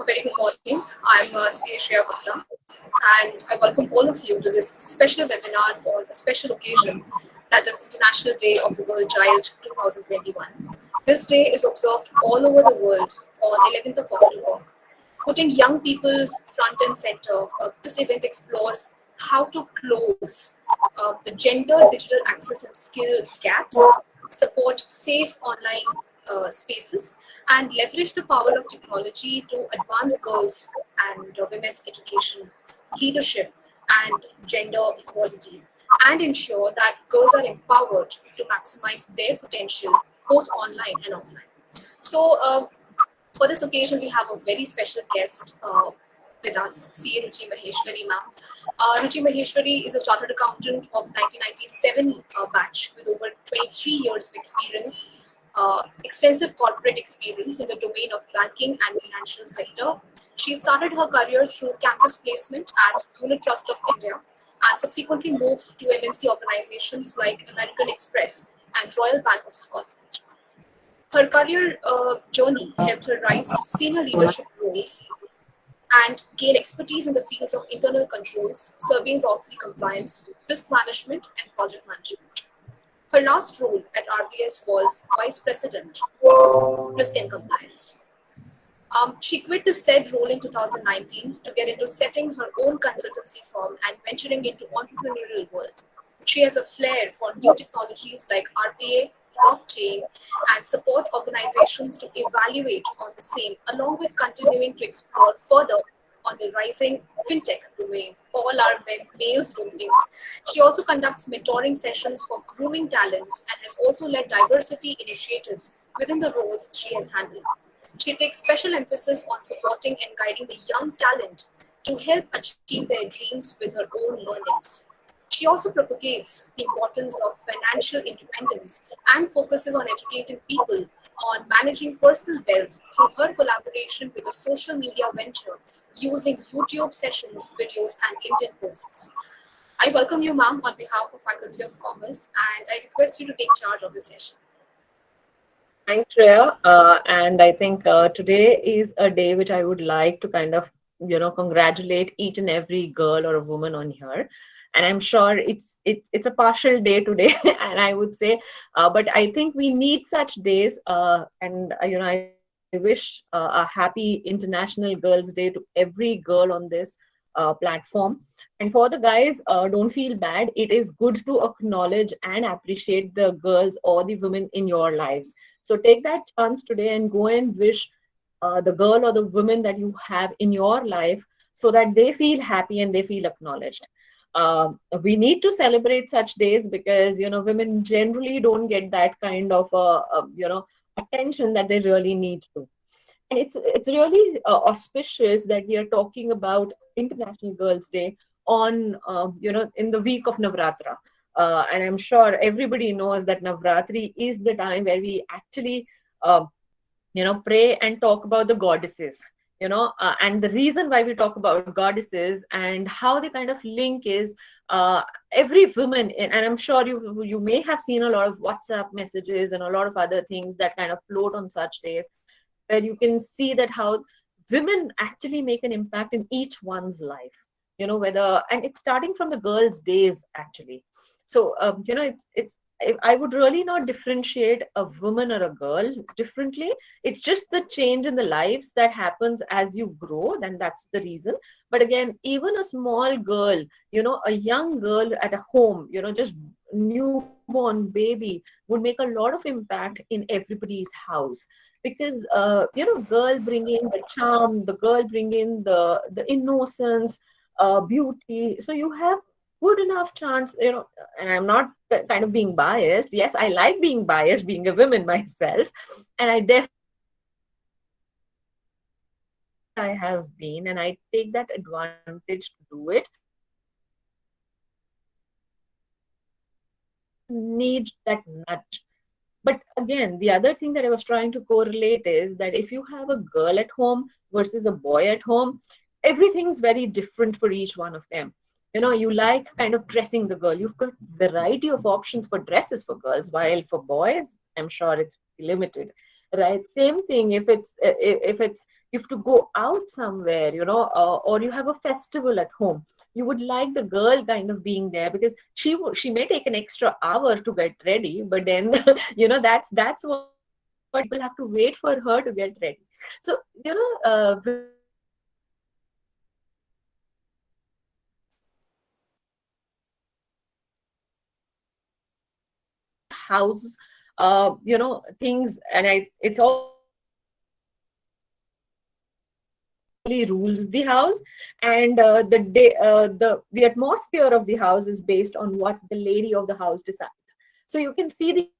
A very good morning. I'm C. Shreya Gupta, and I welcome all of you to this special webinar on a special occasion, that is International Day of the Girl Child 2021. This day is observed all over the world on 11th of October. Putting young people front and center, this event explores how to close the gender digital access and skill gaps, support safe online spaces, and leverage the power of technology to advance girls and women's education, leadership, and gender equality, and ensure that girls are empowered to maximize their potential both online and offline. For this occasion, we have a very special guest with us, CA Ruchi Maheshwari ma'am. Ruchi Maheshwari is a chartered accountant of 1997 batch with over 23 years of experience, extensive corporate experience in the domain of banking and financial sector. She started her career through campus placement at Unit Trust of India and subsequently moved to MNC organizations like American Express and Royal Bank of Scotland. Her career journey helped her rise to senior leadership roles and gain expertise in the fields of internal controls, Sarbanes-Oxley compliance, risk management, and project management. Her last role at RBS was Vice President, Risk and Compliance. She quit the said role in 2019 to get into setting her own consultancy firm and venturing into entrepreneurial world. She has a flair for new technologies like RPA, blockchain, and supports organizations to evaluate on the same, along with continuing to explore further on the rising fintech domain, all our males domains. She also conducts mentoring sessions for grooming talents and has also led diversity initiatives within the roles she has handled. She takes special emphasis on supporting and guiding the young talent to help achieve their dreams with her own learnings. She also propagates the importance of financial independence and focuses on educating people on managing personal wealth through her collaboration with a social media venture using YouTube sessions, videos, and LinkedIn posts. I welcome you, ma'am, on behalf of Faculty of Commerce, and I request you to take charge of the session. Thanks, Shreya. And I think today is a day which I would like to kind of, congratulate each and every girl or a woman on here. And I'm sure it's a partial day today, and I would say, but I think we need such days. I wish a happy International Girls' Day to every girl on this platform. And for the guys, don't feel bad. It is good to acknowledge and appreciate the girls or the women in your lives. So take that chance today and go and wish the girl or the woman that you have in your life so that they feel happy and they feel acknowledged. We need to celebrate such days because, women generally don't get that kind of, attention that they really need to. And it's really auspicious that we are talking about International Girls' Day on, in the week of Navratra. And I'm sure everybody knows that Navratri is the time where we actually, pray and talk about the goddesses, and the reason why we talk about goddesses and how they kind of link is every woman, and I'm sure you may have seen a lot of WhatsApp messages and a lot of other things that kind of float on such days, where you can see that how women actually make an impact in each one's life, whether, and it's starting from the girls' days actually. So, I would really not differentiate a woman or a girl differently. It's just the change in the lives that happens as you grow, then that's the reason. But again, even a small girl, a young girl at a home, just newborn baby would make a lot of impact in everybody's house because girl bring in the charm, the girl bring in the innocence, beauty. So you have good enough chance, and I'm not kind of being biased. Yes, I like being biased, being a woman myself, and I definitely I have been, and I take that advantage to do it. Need that nudge. But again, the other thing that I was trying to correlate is that if you have a girl at home versus a boy at home, everything's very different for each one of them. You like kind of dressing the girl. You've got variety of options for dresses for girls, while for boys, I'm sure it's limited. right? Same thing if it's you have to go out somewhere, or you have a festival at home. You would like the girl kind of being there because she may take an extra hour to get ready, but then that's what people have to wait for her to get ready. So house things, and it's all rules the house, and the day the atmosphere of the house is based on what the lady of the house decides. So you can see the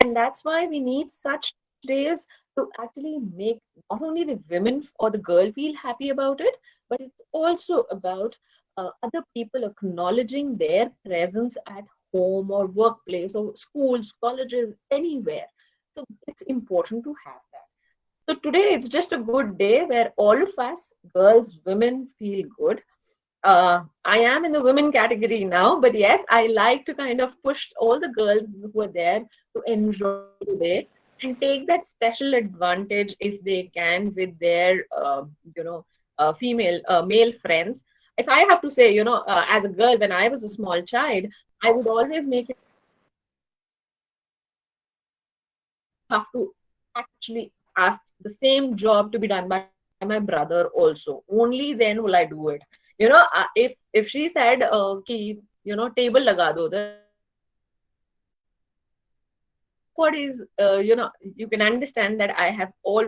and that's why we need such days to actually make not only the women or the girl feel happy about it, but it's also about other people acknowledging their presence at home or workplace or schools, colleges, anywhere. So it's important to have that. So today it's just a good day where all of us, girls, women, feel good. I am in the women category now, but yes, I like to kind of push all the girls who are there to enjoy today and take that special advantage if they can with their, male friends. If I have to say, as a girl, when I was a small child, I would always make it have to actually ask the same job to be done by my brother also. Only then will I do it. If she said, ki, table laga do, then what is, you can understand that I have all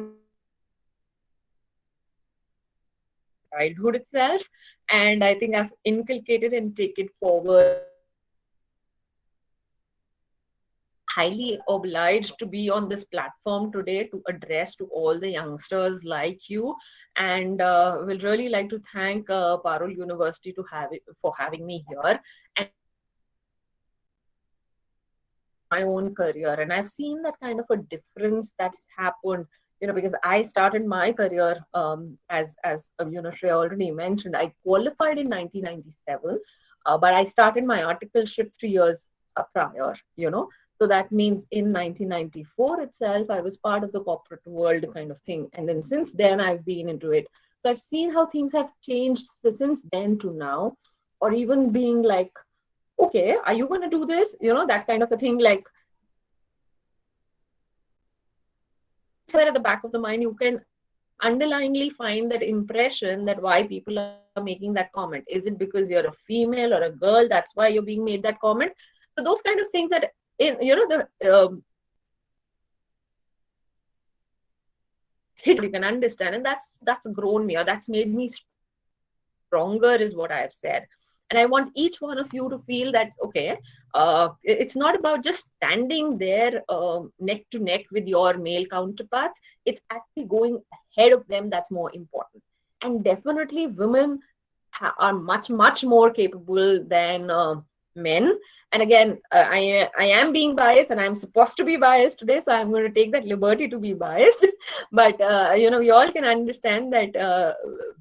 childhood itself, and I think I've inculcated and take it forward. Highly obliged to be on this platform today to address to all the youngsters like you, and will really like to thank Parul University for having me here and my own career. And I've seen that kind of a difference that has happened, because I started my career as Shreya already mentioned. I qualified in 1997, but I started my articleship 3 years prior. So that means in 1994 itself, I was part of the corporate world kind of thing. And then since then, I've been into it. So I've seen how things have changed since then to now, or even being like, okay, are you going to do this? That kind of a thing. Like, somewhere at the back of the mind, you can underlyingly find that impression that why people are making that comment. Is it because you're a female or a girl? That's why you're being made that comment. So those kind of things that, you can understand, and that's grown me, or that's made me stronger, is what I have said. And I want each one of you to feel that, okay, it's not about just standing there neck to neck with your male counterparts. It's actually going ahead of them that's more important. And definitely women are much, much more capable than men. And again, I am being biased, and I'm supposed to be biased today, so I'm going to take that liberty to be biased. But we all can understand that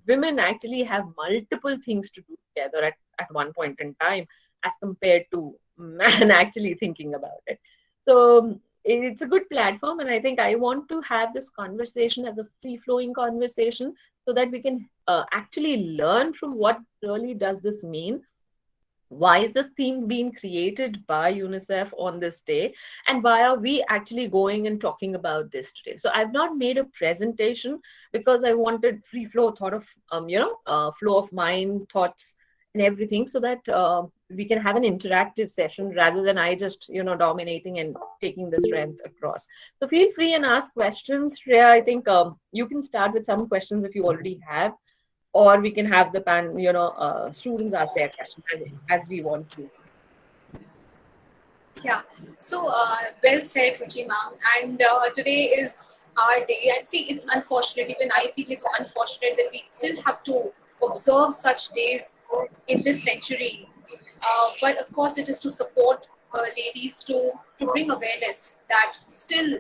women actually have multiple things to do together at one point in time, as compared to man actually thinking about it. So it's a good platform, and I think I want to have this conversation as a free flowing conversation, so that we can actually learn from what really does this mean. Why is this theme being created by UNICEF on this day? And why are we actually going and talking about this today? So I've not made a presentation because I wanted free flow thought of, flow of mind, thoughts, and everything, so that we can have an interactive session rather than I just, dominating and taking the strength across. So feel free and ask questions. Shreya, I think you can start with some questions if you already have, or we can have the students ask their questions as we want to. Yeah, so well said, Ruchi ma'am. And today is our day. And see, it's unfortunate, even I feel it's unfortunate that we still have to observe such days in this century. But of course, it is to support ladies to bring awareness that still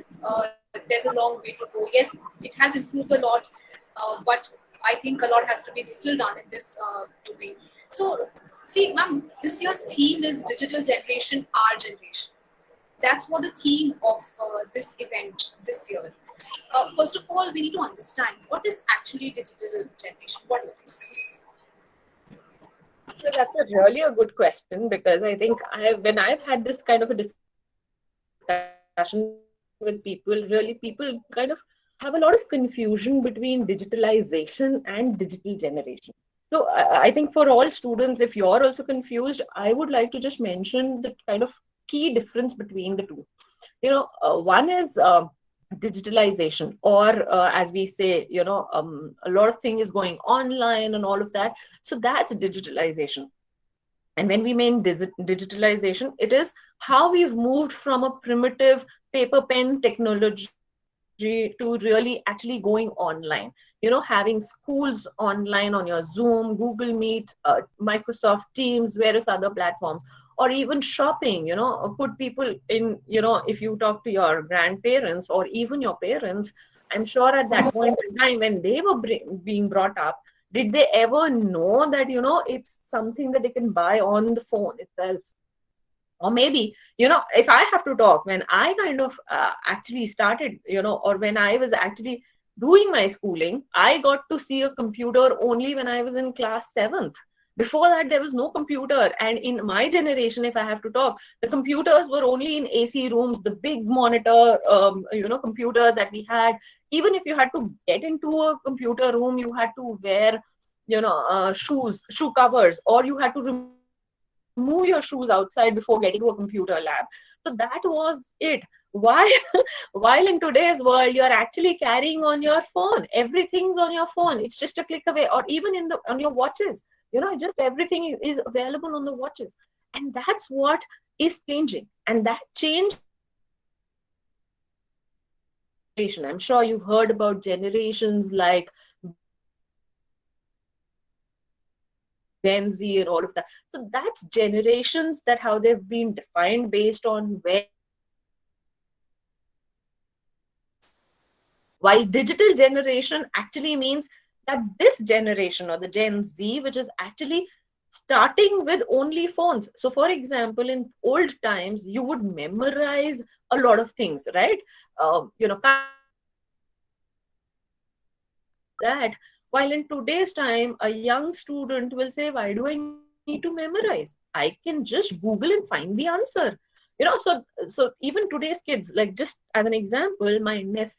there's a long way to go. Yes, it has improved a lot, but I think a lot has to be still done in this domain. So, see, ma'am, this year's theme is digital generation, our generation. That's what the theme of this event this year. First of all, we need to understand what is actually digital generation. What do you think? So that's a really a good question, because I think when I've had this kind of a discussion with people, really people kind of have a lot of confusion between digitalization and digital generation. So I think for all students, if you're also confused, I would like to just mention the kind of key difference between the two. One is digitalization, or as we say, a lot of things is going online and all of that. So that's digitalization. And when we mean digitalization, it is how we've moved from a primitive paper pen technology to really actually going online. Having schools online on your Zoom, Google Meet, Microsoft Teams, various other platforms, or even shopping. Put people in, if you talk to your grandparents or even your parents, I'm sure at that point in time when they were being brought up, did they ever know that it's something that they can buy on the phone itself? Or maybe, if I have to talk, when I kind of actually started, or when I was actually doing my schooling, I got to see a computer only when I was in class 7th. Before that, there was no computer. And in my generation, if I have to talk, the computers were only in AC rooms, the big monitor, computer that we had. Even if you had to get into a computer room, you had to wear, shoe covers, or you had to remove your shoes outside before getting to a computer lab. So that was it. Why? While in today's world, you're actually carrying on your phone. Everything's on your phone. It's just a click away, or even on your watches. Just everything is available on the watches. And that's what is changing. And that change, I'm sure you've heard about generations like Gen Z and all of that. So that's generations, that how they've been defined based on where. While digital generation actually means that this generation, or the Gen Z, which is actually starting with only phones. So, for example, in old times, you would memorize a lot of things, right? That, while in today's time, a young student will say, why do I need to memorize? I can just Google and find the answer. So even today's kids, like, just as an example, my nephew,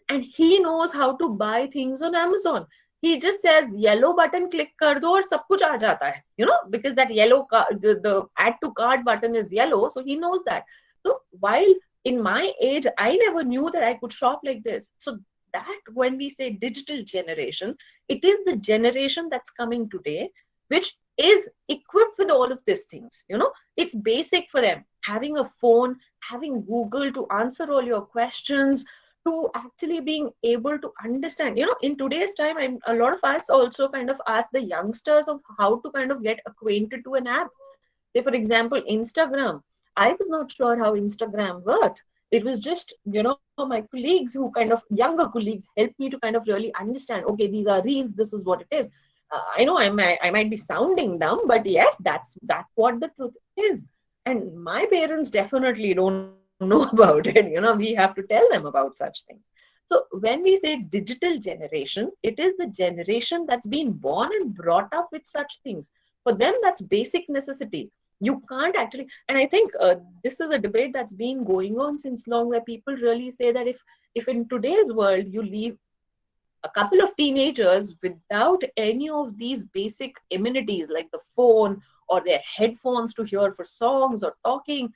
and he knows how to buy things on Amazon. He just says yellow button, click kar do, aur sab kuch aa jata hai. Because that the add to cart button is yellow, so he knows that. So while in my age, I never knew that I could shop like this. So that, when we say digital generation, it is the generation that's coming today, which is equipped with all of these things. It's basic for them. Having a phone, having Google to answer all your questions, to actually being able to understand. In today's time, a lot of us also kind of ask the youngsters of how to kind of get acquainted to an app. Say, for example, Instagram. I was not sure how Instagram worked. It was just, my colleagues, who kind of younger colleagues, helped me to kind of really understand, okay, these are reels, this is what it is. I know I might be sounding dumb, but yes, that's what the truth is. And my parents definitely don't know about it. We have to tell them about such things. So when we say digital generation, it is the generation that's been born and brought up with such things. For them, that's basic necessity. You can't actually, and I think this is a debate that's been going on since long, where people really say that if in today's world you leave a couple of teenagers without any of these basic amenities like the phone or their headphones to hear for songs or talking,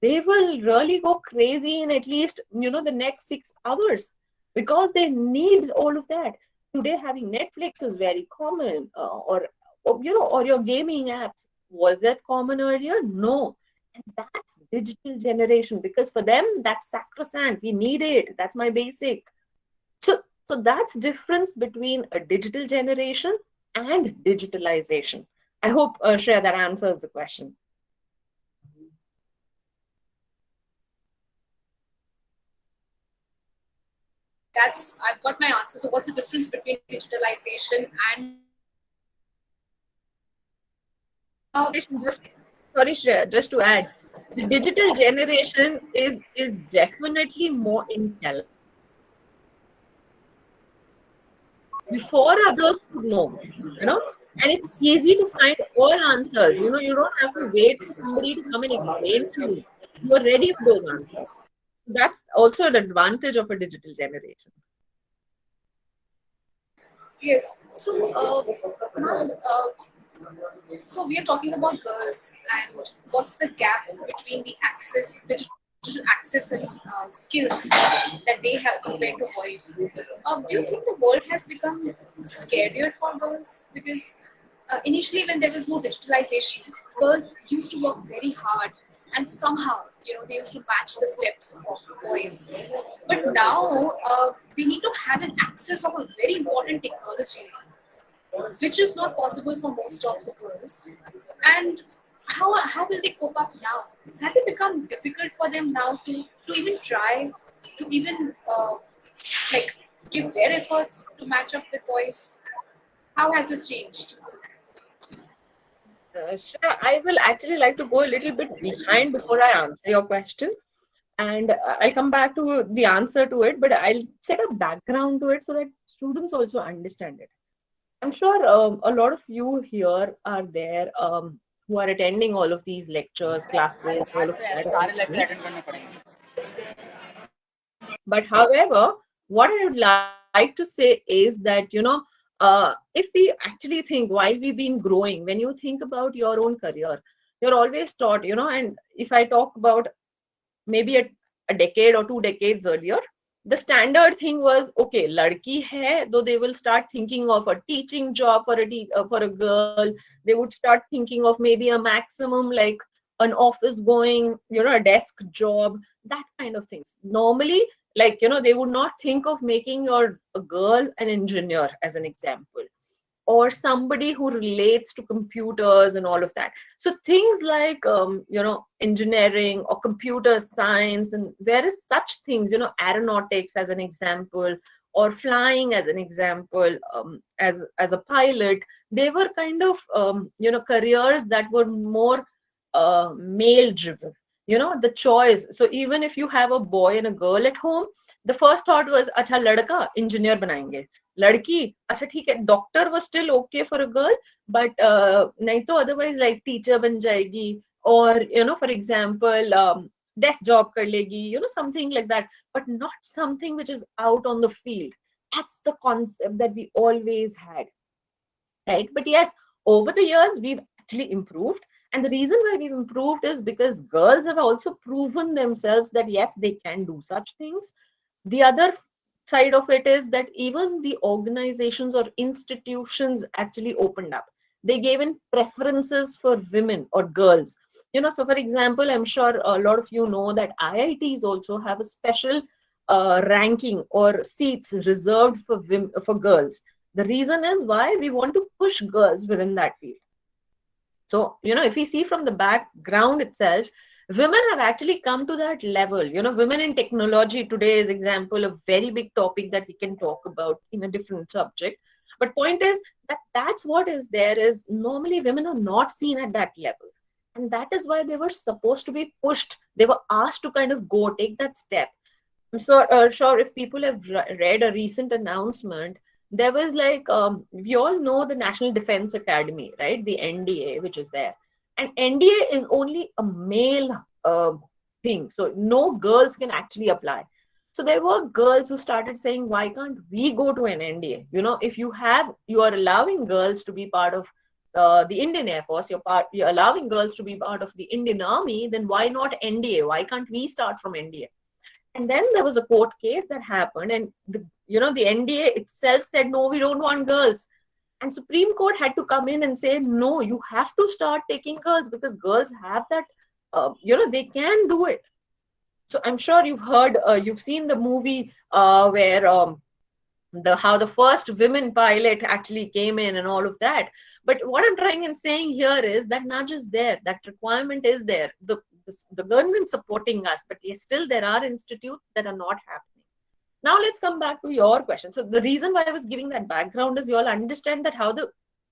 they will really go crazy in at least the next 6 hours, because they need all of that. Today, having Netflix is very common, or your gaming apps. Was that common earlier? No. And that's digital generation, because for them that's sacrosanct. We need it. That's my basic. So that's difference between a digital generation and digitalization. I hope, Shreya, that answers the question. I've got my answer. So what's the difference between digitalization and sorry, Shreya, just to add, the digital generation is definitely more intelligent before others could know, you know, and it's easy to find all answers. You know, you don't have to wait for somebody to come and explain to you. You're ready with those answers. That's also an advantage of a digital generation. Yes. So, ma'am, so we are talking about girls and what's the gap between the access, digital access and skills that they have compared to boys. Do you think the world has become scarier for girls? Because initially, when there was no digitalization, girls used to work very hard and somehow, they used to match the steps of boys. But now, they need to have an access of a very important technology which is not possible for most of the girls. And how will they cope up now? Has it become difficult for them now to even try, to even like give their efforts to match up with boys? How has it changed? Shreya, I will actually like to go a little bit behind before I answer your question. And I'll come back to the answer to it, but I'll set a background to it so that students also understand it. I'm sure a lot of you here are there who are attending all of these lectures, classes, all of that already. But however, what I would like to say is that, if we actually think while we've been growing, when you think about your own career, you're always taught, and if I talk about maybe a decade or 2 decades earlier, the standard thing was okay, ladki hai, though they will start thinking of a teaching job for a girl. They would start thinking of maybe a maximum like an office going, a desk job, that kind of things. Normally, like they would not think of making your a girl an engineer as an example, or somebody who relates to computers and all of that. So things like engineering or computer science and various such things, aeronautics as an example, or flying as an example, as a pilot, they were kind of careers that were more male driven. The choice. So even if you have a boy and a girl at home, the first thought was, acha ladka engineer banayenge, ladki acha theek hai, doctor was still okay for a girl, but nahi to otherwise like teacher ban jayegi, or for example desk job kar legi, something like that, but not something which is out on the field. That's the concept that we always had, right? But yes, over the years we've actually improved, and the reason why we've improved is because girls have also proven themselves that yes, they can do such things. The other side of it is that even the organizations or institutions actually opened up. They gave in preferences for women or girls. So for example, I'm sure a lot of you know that IITs also have a special ranking or seats reserved for for girls. The reason is why we want to push girls within that field. So, if we see from the background itself, women have actually come to that level. Women in technology today is example a very big topic that we can talk about in a different subject. But point is that that's what is there is normally women are not seen at that level. And that is why they were supposed to be pushed. They were asked to kind of go take that step. I'm so sure if people have read a recent announcement, there was like, we all know the National Defense Academy, right? The NDA, which is there. And NDA is only a male thing. So no girls can actually apply. So there were girls who started saying, why can't we go to an NDA? If you are allowing girls to be part of the Indian Air Force, you're allowing girls to be part of the Indian Army, then why not NDA? Why can't we start from NDA? And then there was a court case that happened, and the NDA itself said, no, we don't want girls. And Supreme Court had to come in and say, no, you have to start taking girls because girls have that, they can do it. So I'm sure you've seen the movie where how the first women pilot actually came in and all of that. But what I'm trying and saying here is that not just there, that requirement is there. The government supporting us, but yes, still there are institutes that are not happening. Now let's come back to your question. So the reason why I was giving that background is you all understand that how the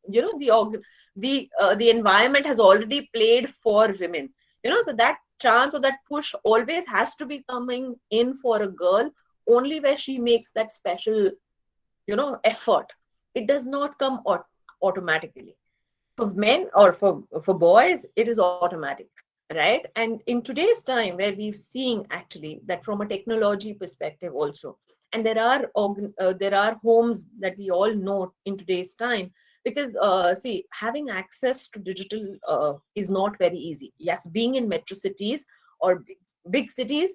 the environment has already played for women. So that chance or that push always has to be coming in for a girl only where she makes that special effort. It does not come automatically. For men or for boys, it is automatic, right? And in today's time, where we've seen actually that from a technology perspective also, and there are homes that we all know in today's time, because see, having access to digital is not very easy. Yes, being in metro cities or big cities,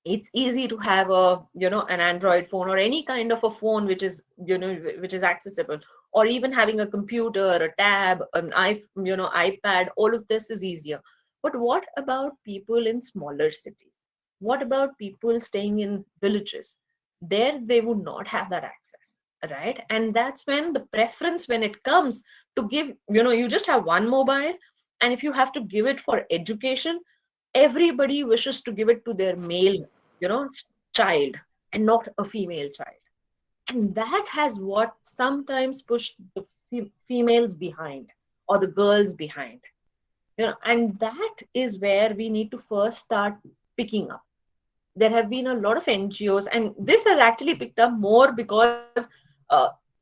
it's easy to have an Android phone or any kind of a phone which is accessible, or even having a computer, a tab, ipad. All of this is easier. But what about people in smaller cities? What about people staying in villages? There they would not have that access, right? And that's when the preference, when it comes to give, you just have one mobile, and if you have to give it for education, everybody wishes to give it to their male child, and not a female child. And that has what sometimes pushed the females behind, or the girls behind. And that is where we need to first start picking up. There have been a lot of NGOs, and this has actually picked up more because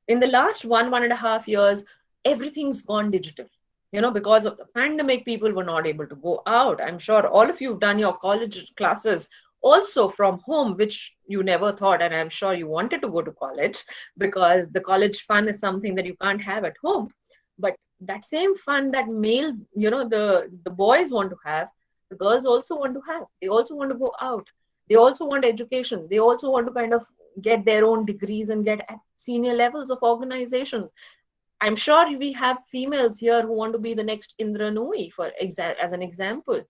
in the last 1.5 years, everything's gone digital. Because of the pandemic, people were not able to go out. I'm sure all of you have done your college classes also from home, which you never thought, and I'm sure you wanted to go to college, because the college fun is something that you can't have at home. But that same fun that the boys want to have, the girls also want to have. They also want to go out. They also want education. They also want to kind of get their own degrees and get at senior levels of organizations. I'm sure we have females here who want to be the next Indra Nooyi, as an example,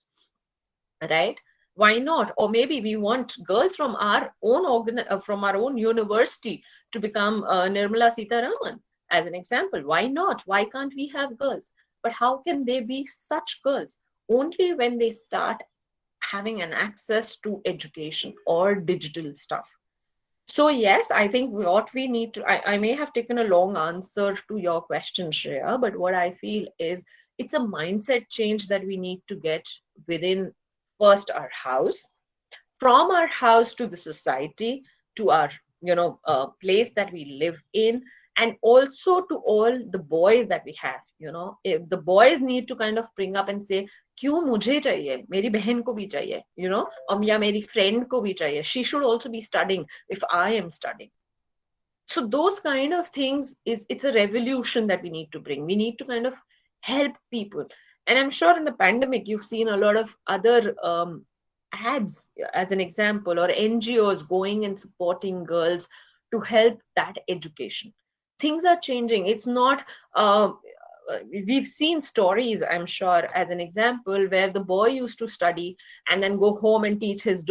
right? Why not? Or maybe we want girls from our own university to become Nirmala Sitharaman, as an example. Why not? Why can't we have girls? But how can they be such girls? Only when they start having an access to education or digital stuff. So yes, I think what we need to, I may have taken a long answer to your question, Shreya, but what I feel is it's a mindset change that we need to get within first our house, from our house to the society, to our place that we live in, and also to all the boys that we have. If the boys need to kind of bring up and say, क्यों मुझे चाहिए, मेरी बहन को भी चाहिए, या मेरी friend को भी चाहिए, she should also be studying if I am studying. So those kind of things, it's a revolution that we need to bring. We need to kind of help people. And I'm sure in the pandemic you've seen a lot of other ads, as an example, or NGOs going and supporting girls to help that education. Things are changing. It's not we've seen stories, I'm sure, as an example, where the boy used to study and then go home and teach his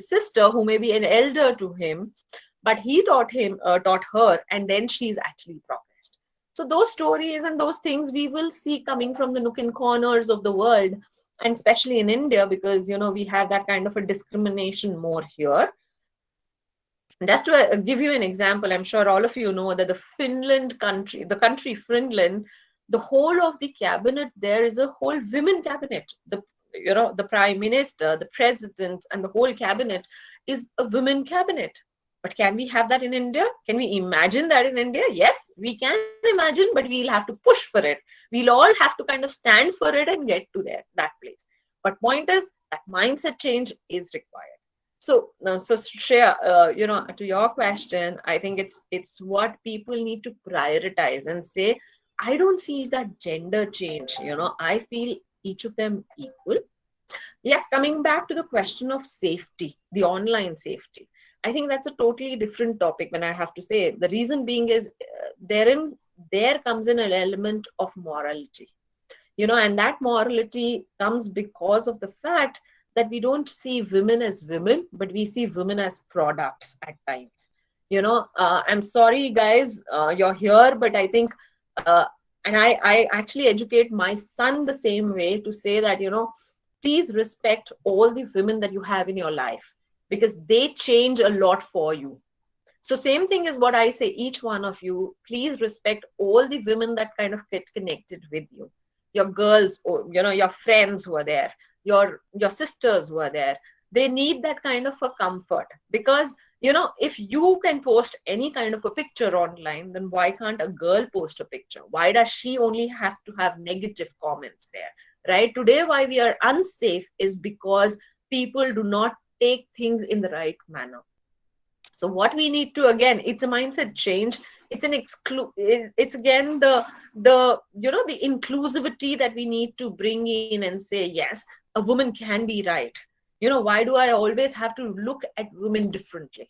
sister, who may be an elder to him, but he taught her, and then she's actually progressed. So those stories and those things we will see coming from the nook and corners of the world, and especially in India, because we have that kind of a discrimination more here. Just to give you an example, I'm sure all of you know that the country Finland, the whole of the cabinet there is a whole women cabinet. The prime minister, the president, and the whole cabinet is a women cabinet. But can we have that in India? Can we imagine that in India? Yes, we can imagine, but we'll have to push for it. We'll all have to kind of stand for it and get to that place. But point is that mindset change is required. So Shreya, to your question, I think it's what people need to prioritize and say, I don't see that gender change. I feel each of them equal. Yes, coming back to the question of safety, the online safety, I think that's a totally different topic. When I have to say, the reason being is there comes in an element of morality, and that morality comes because of the fact that we don't see women as women, but we see women as products at times. I'm sorry, guys, you're here, but I think, and I actually educate my son the same way, to say that, please respect all the women that you have in your life, because they change a lot for you. So same thing is what I say, each one of you, please respect all the women that kind of get connected with you. Your girls, or your friends who are there, your sisters who are there. They need that kind of a comfort, because if you can post any kind of a picture online, then why can't a girl post a picture? Why does she only have to have negative comments there? Right? Today, why we are unsafe is because people do not take things in the right manner. So what we need to, again, it's a mindset change. It's again the inclusivity that we need to bring in and say, yes, a woman can be right. Why do I always have to look at women differently?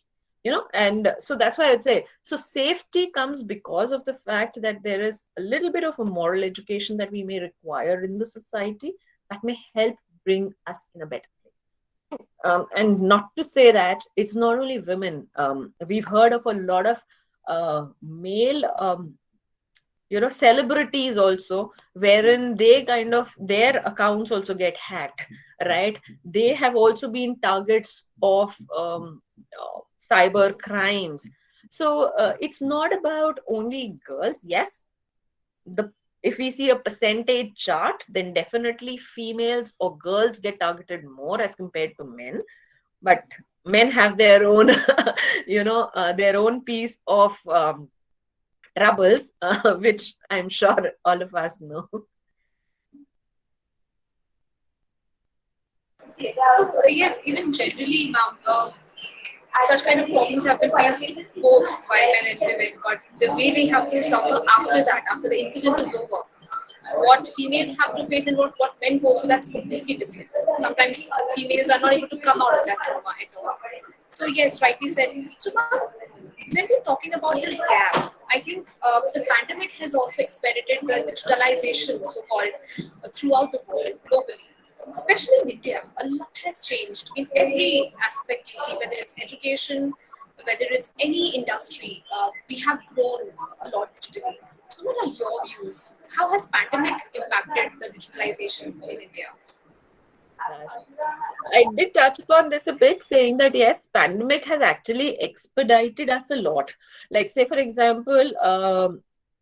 And so that's why I'd say, so safety comes because of the fact that there is a little bit of a moral education that we may require in the society that may help bring us in a better place. And not to say that it's not only women. We've heard of a lot of male, celebrities also, wherein they kind of, their accounts also get hacked, right? They have also been targets of cyber crimes. So it's not about only girls. Yes, the if we see a percentage chart, then definitely females or girls get targeted more as compared to men. But men have their own their own piece of troubles, which I'm sure all of us know. So, yes, even generally, ma'am, such kind of problems have been faced both by men and women, but the way they have to suffer after that, after the incident is over, what females have to face and what men go through, that's completely different. Sometimes females are not able to come out of that trauma at all. So, yes, rightly said. So, ma'am, when we're talking about this gap, I think the pandemic has also expedited the digitalization, so called, throughout the world, globally. Especially in India, a lot has changed in every aspect you see, whether it's education, whether it's any industry. We have grown a lot digitally. So, what are your views? How has pandemic impacted the digitalization in India? I did touch upon this a bit, saying that yes, pandemic has actually expedited us a lot. Like, say for example,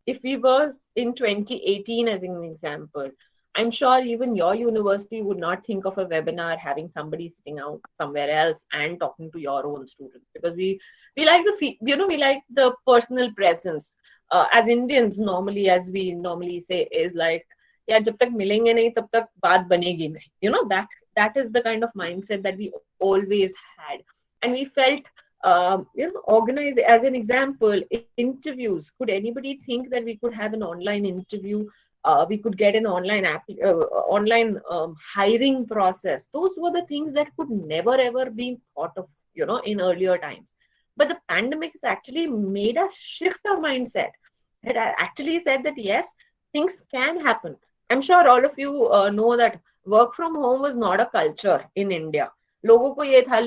if we were in 2018 as an example, I'm sure even your university would not think of a webinar having somebody sitting out somewhere else and talking to your own students, because we like we like the personal presence. As Indians, normally, as we normally say, is like, या जब तक मिलेंगे नहीं तब तक बात बनेगी नहीं. That is the kind of mindset that we always had. And we felt organized. As an example, interviews, could anybody think that we could have an online interview? We could get an online hiring process. Those were the things that could never ever be thought of in earlier times. But the pandemic has actually made us shift our mindset. It actually said that yes, things can happen. I'm sure all of you know that work from home was not a culture in India. लोगों को ये था,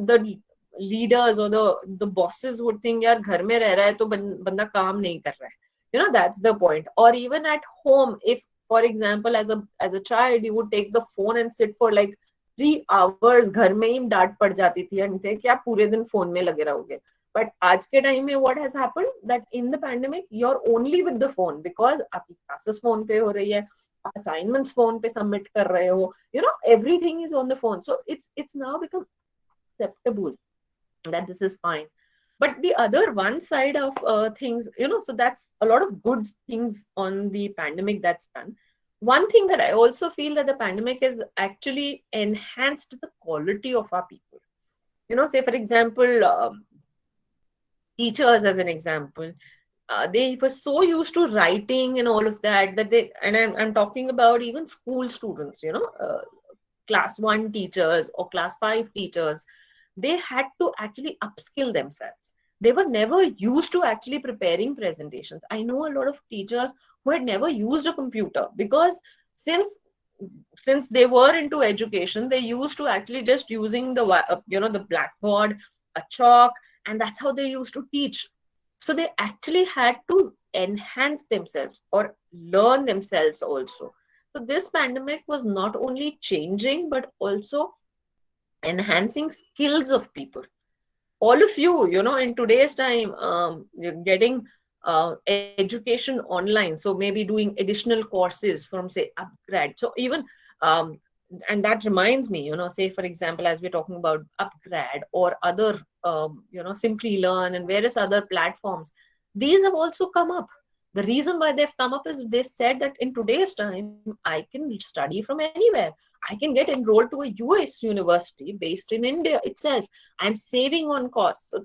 the leaders or the bosses would think, यार घर में रह रहा है तो बंदा काम नहीं कर रहा है. That's the point. Or even at home, if for example as a child you would take the phone and sit for like 3 hours, घर में ही डांट पड़ जाती थी and थे क्या पूरे दिन फोन में लगे रहोगे. But आज के टाइम में what has happened, that in the pandemic you're only with the phone, because आपकी classes phone पे हो रही है, assignments phone पे submit कर रहे हो, everything is on the phone. So it's now become acceptable that this is fine. But the other one side of things, so that's a lot of good things on the pandemic that's done. One thing that I also feel that the pandemic has actually enhanced the quality of our people. Say for example, teachers as an example, they were so used to writing and all of that they, and I'm talking about even school students, class 1 teachers or class 5 teachers, they had to actually upskill themselves. They were never used to actually preparing presentations. I know a lot of teachers who had never used a computer, because since they were into education, they used to actually just using the blackboard, a chalk, and that's how they used to teach. So they actually had to enhance themselves or learn themselves also. So this pandemic was not only changing but also enhancing skills of people. all of you, in today's time, you're getting education online. So maybe doing additional courses from, say, upgrad. So even, um, and that reminds me, say, for example, as we're talking about upgrad or other, Simply Learn and various other platforms, these have also come up. The reason why they've come up is they said that in today's time, I can study from anywhere. I can get enrolled to a US university based in India itself. I'm saving on costs. So,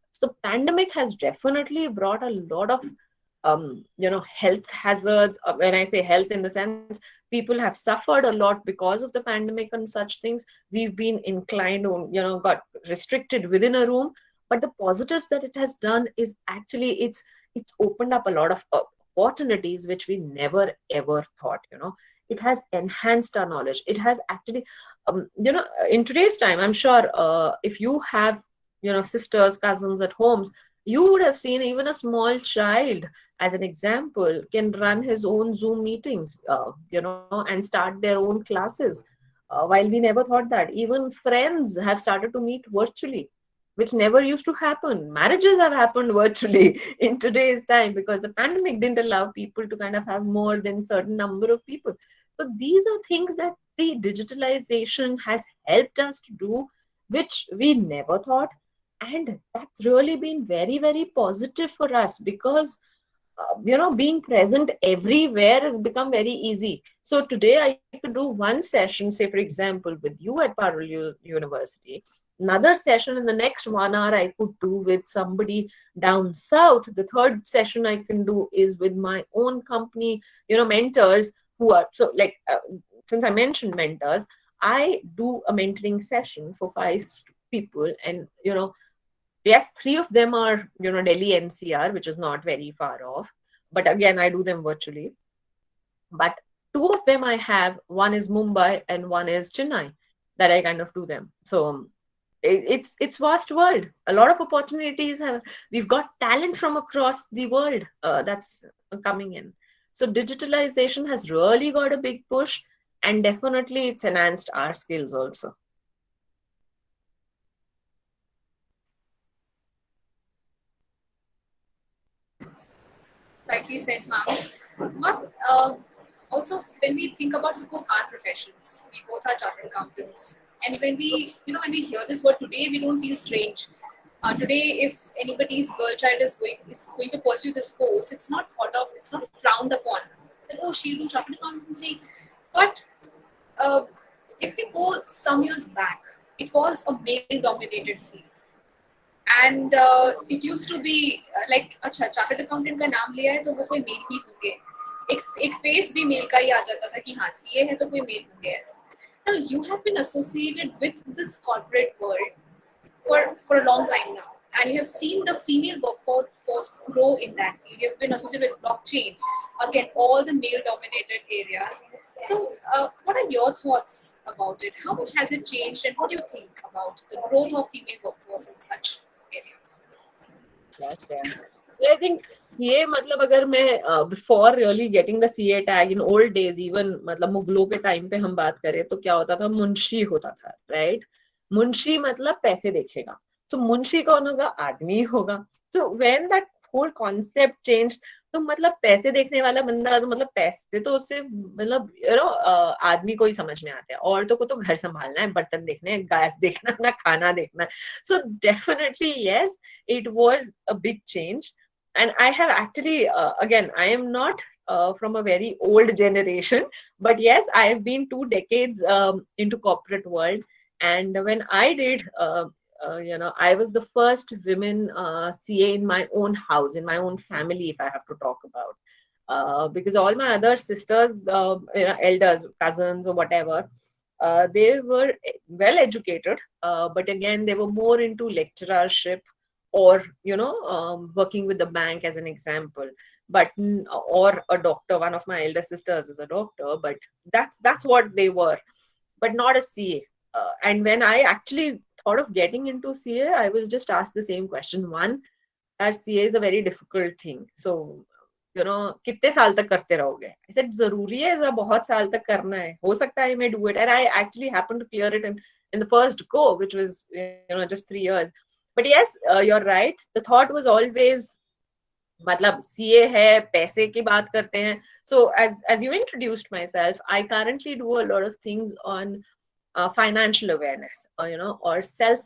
so pandemic has definitely brought a lot of, health hazards. When I say health, in the sense, people have suffered a lot because of the pandemic and such things. We've been inclined to, got restricted within a room. But the positives that it has done is actually it's opened up a lot of opportunities which we never ever thought. It has enhanced our knowledge. It has actually, in today's time, I'm sure, if you have, sisters, cousins at homes, you would have seen even a small child, as an example, can run his own Zoom meetings, and start their own classes. While we never thought that. Even friends have started to meet virtually, which never used to happen. Marriages have happened virtually in today's time because the pandemic didn't allow people to kind of have more than certain number of people. So these are things that the digitalization has helped us to do, which we never thought. And that's really been very, very positive for us because, being present everywhere has become very easy. So today I could do one session, say, for example, with you at Parul University. Another session in the next 1 hour I could do with somebody down south. The third session I can do is with my own company, mentors who are, so like, since I mentioned mentors, I do a mentoring session for 5 people. And, yes, 3 of them are, Delhi NCR, which is not very far off. But again, I do them virtually. But 2 of them I have, one is Mumbai and one is Chennai, that I kind of do them. So it's vast world. A lot of opportunities have, we've got talent from across the world that's coming in. So digitalization has really got a big push, and definitely it's enhanced our skills also. Rightly said, ma'am. But also, when we think about, suppose, our professions, we both are chartered accountants, and when we hear this word today, we don't feel strange. Today, if anybody's girl child is going to pursue this course, it's not thought of, it's not frowned upon. That, oh, she'll do chartered accountancy. But uh, if we go some years back, it was a male-dominated field. And it used to be like, अच्छा chartered accountant का नाम लिया है तो वो कोई mail ही होंगे, एक फेस भी मेल का ही आ जाता था कि हाँ सीए है तो कोई मेल होंगे ऐसा. Now you have been associated with this corporate world for a long time now, and you have seen the female workforce grow in that field. You have been associated with blockchain, again all the male dominated areas. So what are your thoughts about it? How much has it changed, and what do you think about the growth of female workforce in such areas? I think CA, मतलब अगर मैं before really getting the CA tag in old days, even मतलब मुगलों के time पे हम बात करें तो क्या होता था, मुंशी होता था, right? मुंशी मतलब पैसे देखेगा. So मुंशी कौन होगा? आदमी होगा. So when that whole concept changed, तो मतलब पैसे देखने वाला बंदा, तो मतलब पैसे तो उससे मतलब आदमी को ही समझ में आता है. औरतों को तो घर संभालना है, बर्तन देखने हैं, गैस देखना, अपना खाना देखना है. So definitely yes, it was a big change. And I have actually, again, I am not from a very old generation, but yes, I have been 2 decades into corporate world. And when I did, I was the first women CA in my own house, in my own family, if I have to talk about. Because all my other sisters, elders, cousins, or whatever, they were well educated, but again, they were more into lecturership or working with the bank, as an example. But or a doctor. One of my elder sisters is a doctor, but that's what they were, but not a CA. And when I actually thought of getting into CA, I was just asked the same question. One, that CA is a very difficult thing. So, कितने साल तक करते रहोगे? I said, जरूरी है ऐसा बहुत साल तक करना है. हो सकता है I may do it. And I actually happened to clear it in the first go, which was, just 3 years. But yes, you're right. The thought was always, मतलब CA है, पैसे की बात करते हैं. So as you introduced myself, I currently do a lot of things on financial awareness, or self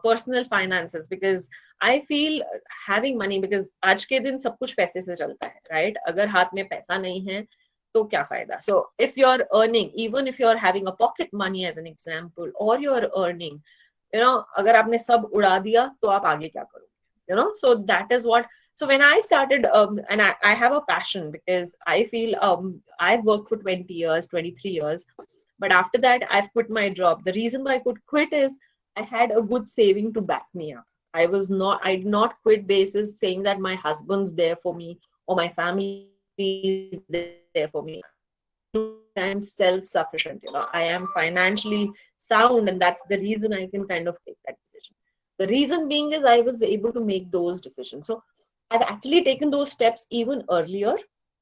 personal finances, because I feel having money, because आज के दिन सब कुछ पैसे से चलता है, right? अगर हाथ में पैसा नहीं है तो क्या फायदा? So if you're earning, even if you're having a pocket money as an example, or you're earning, अगर आपने सब उड़ा दिया तो आप आगे क्या करोगे? So that is what. So when I started, and I have a passion, because I feel I've worked for 20 years, 23 years, but after that I've quit my job. The reason why I could quit is I had a good saving to back me up. I did not quit basis saying that my husband's there for me or my family is there for me. I'm self-sufficient, I am financially sound, and that's the reason I can kind of take that decision. The reason being is I was able to make those decisions. So I've actually taken those steps even earlier.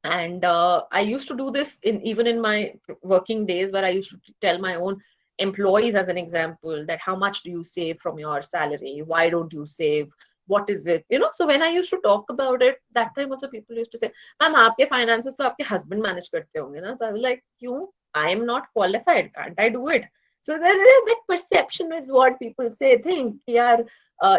And I used to do this even in my working days, where I used to tell my own employees, as an example, that how much do you save from your salary? Why don't you save? What is it? So when I used to talk about it, that time also people used to say, "Ma'am, आपके finances तो आपके husband manage करते होंगे ना?" So I was like, "क्यों? I am not qualified. Can't I do it?" So that perception is what people think, यार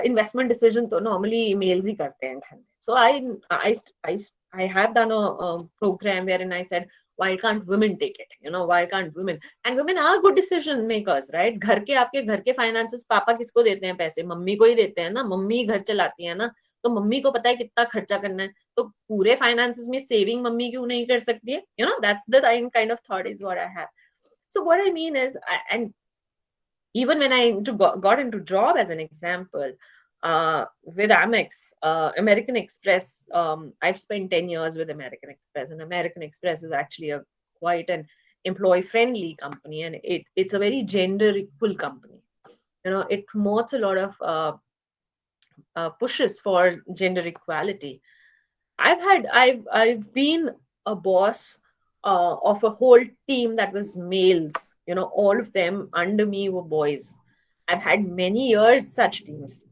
investment decision तो normally males ही करते हैं घर में. So I have done a program wherein I said, why can't women take it? Why can't women? And women are good decision makers, right? आपके घर के finances पापा किसको देते हैं पैसे? मम्मी को ही देते हैं ना. मम्मी घर चलाती है ना. तो मम्मी को पता है कितना खर्चा करना है. तो पूरे finances में saving मम्मी क्यों नहीं कर सकती है? That's the kind of thought is what I have. So what I mean is, and even when I got into job, as an example, with Amex, American Express, I've spent 10 years with American Express, and American Express is actually quite an employee-friendly company, and it's a very gender-equal company. It promotes a lot of pushes for gender equality. I've been a boss of a whole team that was males. All of them under me were boys. I've had many years such teams,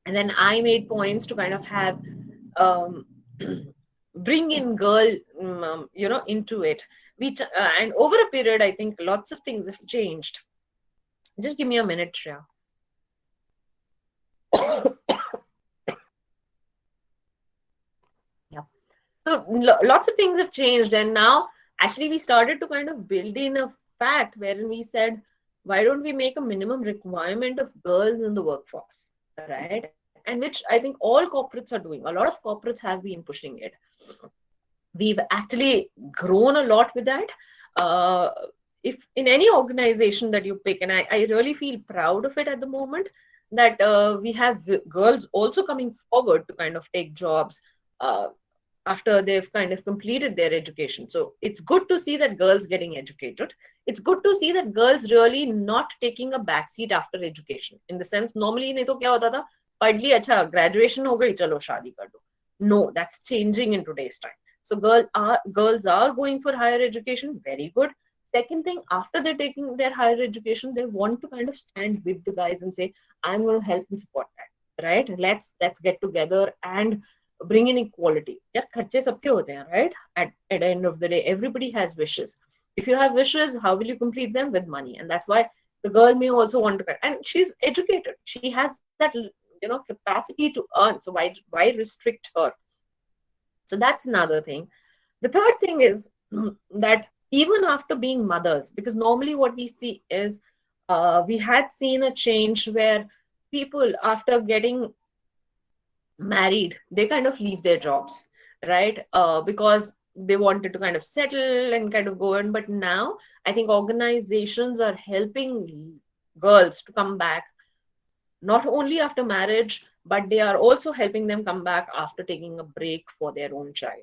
and then I made points to kind of have bring in girl, into it. And over a period, I think lots of things have changed. Just give me a minute, Shreya. So lots of things have changed, and now actually we started to kind of build in a fact wherein we said, why don't we make a minimum requirement of girls in the workforce, right? And which I think all corporates are doing. A lot of corporates have been pushing it. We've actually grown a lot with that. If in any organization that you pick, and I really feel proud of it at the moment, that we have girls also coming forward to kind of take jobs after they've kind of completed their education. So it's good to see that girls getting educated. It's good to see that girls really not taking a backseat after education. In the sense, normally नहीं तो क्या होता था, पढ़ ली अच्छा, graduation हो गई, चलो शादी कर दो. No, that's changing in today's time. So girls are going for higher education, very good. Second thing, after they're taking their higher education, they want to kind of stand with the guys and say, I'm going to help and support that, right? Let's get together and bring in equality. Yeah, kharche sabke hote hain, right? At the end of the day, everybody has wishes. If you have wishes, how will you complete them? With money. And that's why the girl may also want to, and she's educated. She has that, capacity to earn. So why restrict her? So that's another thing. The third thing is that even after being mothers, because normally what we see is we had seen a change where people, after getting married, they kind of leave their jobs, right? Because they wanted to kind of settle and kind of go in. But now I think organizations are helping girls to come back, not only after marriage, but they are also helping them come back after taking a break for their own child,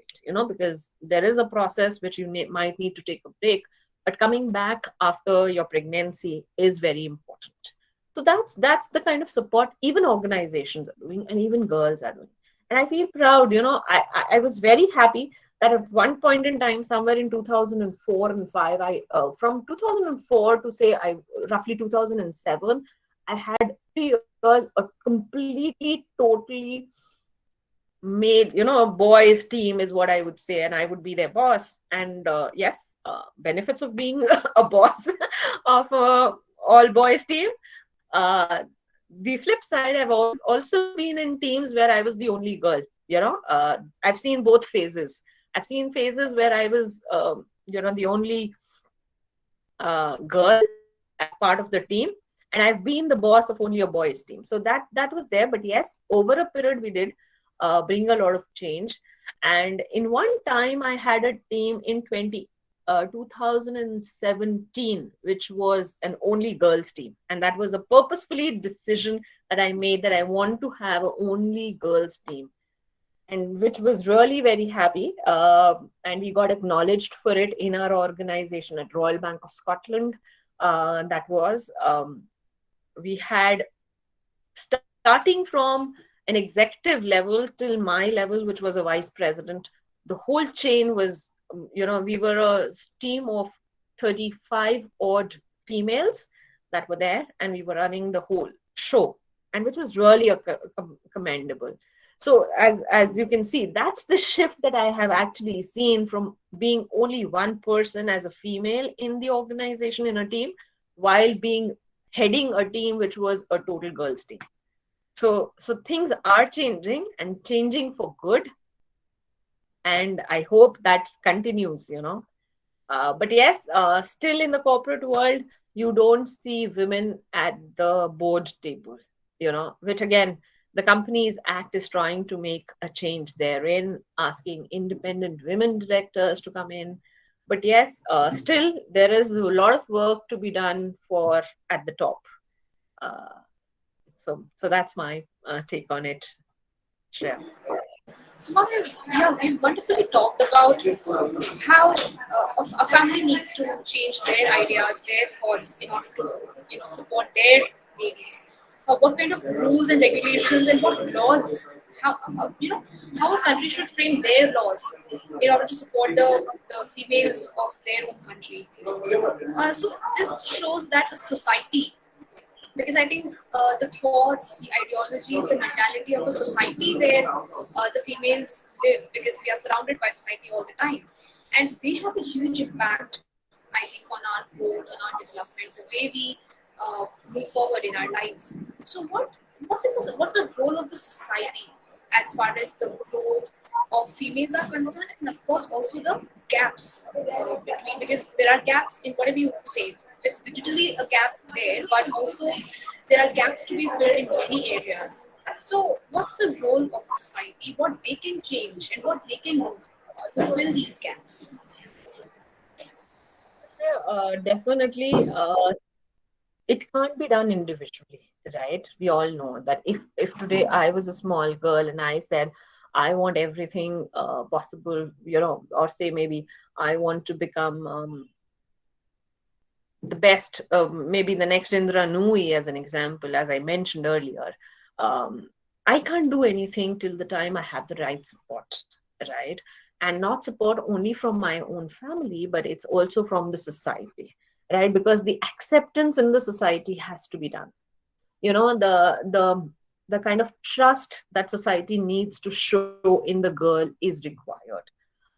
because there is a process which you might need to take a break, but coming back after your pregnancy is very important. So that's the kind of support even organizations are doing, and even girls are doing. And I feel proud, I was very happy that at one point in time, somewhere in 2004 and 5, from 2004 to say roughly 2007, I had years, a completely, totally made, a boys team is what I would say, and I would be their boss. And yes, benefits of being a boss of a all boys team. uh, the flip side, I've also been in teams where I was the only girl. I've seen both phases. I've seen phases where I was the only girl as part of the team, and I've been the boss of only a boys team. So that was there. But yes, over a period we did bring a lot of change. And in one time I had a team in 2017, which was an only girls team, and that was a purposefully decision that I made, that I want to have a only girls team, and which was really very happy. And we got acknowledged for it in our organization at Royal Bank of Scotland. That was We had, starting from an executive level till my level, which was a vice president, the whole chain was, we were a team of 35 odd females that were there, and we were running the whole show, and which was really commendable. So as you can see, that's the shift that I have actually seen, from being only one person as a female in the organization, in a team, while being heading a team which was a total girls team. So things are changing, and changing for good, and I hope that continues. But yes, still in the corporate world, you don't see women at the board table, which again, the Companies Act is trying to make a change therein, asking independent women directors to come in. But yes, still there is a lot of work to be done for at the top. So that's my take on it, Shreya. So, Madhav, we've wonderfully talked about how a family needs to change their ideas, their thoughts in order to, support their babies. What kind of rules and regulations and what laws, how how a country should frame their laws in order to support the females of their own country. So this shows that a society, because I think the thoughts, the ideologies, the mentality of a society where the females live, because we are surrounded by society all the time, and they have a huge impact, I think, on our growth, on our development, the way we move forward in our lives. So, what's the role of the society as far as the growth of females are concerned, and of course also the gaps between, because there are gaps in whatever you say. There's digitally a gap there, but also there are gaps to be filled in many areas. So, what's the role of a society? What they can change and what they can do to fill these gaps? Definitely, it can't be done individually, right? We all know that if today I was a small girl and I said I want everything possible, or say maybe I want to become the best, maybe the next Indra Nui, as an example, as I mentioned earlier. I can't do anything till the time I have the right support, right? And not support only from my own family, but it's also from the society, right? Because the acceptance in the society has to be done. The kind of trust that society needs to show in the girl is required.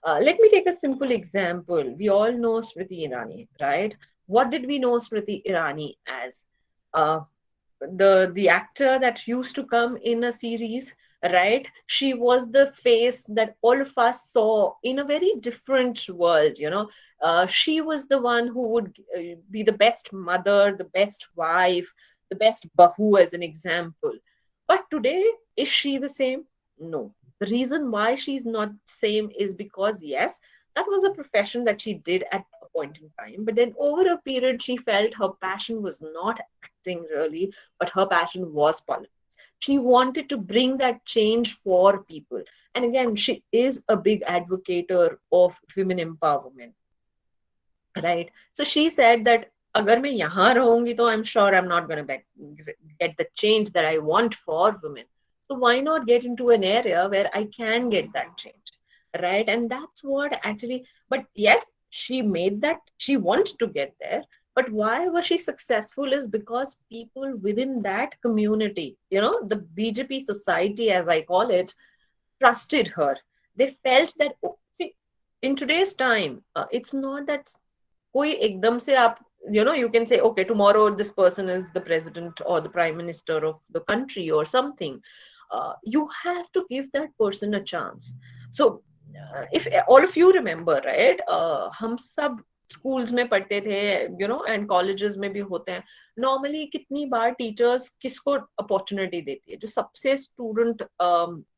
Let me take a simple example. We all know Smriti Irani, right? What did we know Smriti Irani as? Uh, the actor that used to come in a series, right? She was the face that all of us saw in a very different world. She was the one who would be the best mother, the best wife, the best bahu, as an example. But today, is she the same? No. The reason why she's not same is because, yes, that was a profession that she did at a point in time, but then over a period she felt her passion was not acting really, but her passion was politics. She wanted to bring that change for people. And again, she is a big advocate of women empowerment, right? So she said that agar main yahan rahungi, to I'm sure I'm not going to get the change that I want for women. So why not get into an area where I can get that change, right? And that's what actually, but yes, she made that, she wanted to get there, But why was she successful is because people within that community, the BJP society, as I call it, trusted her. They felt that, see, in today's time, it's not that koi ekdam se aap, you can say, okay, tomorrow this person is the president or the prime minister of the country or something. You have to give that person a chance. So if all of you remember, right, हम सब schools में पढ़ते थे, and colleges में भी होते हैं. Normally कितनी बार टीचर्स किसको अपॉर्चुनिटी देती है? जो सबसे स्टूडेंट,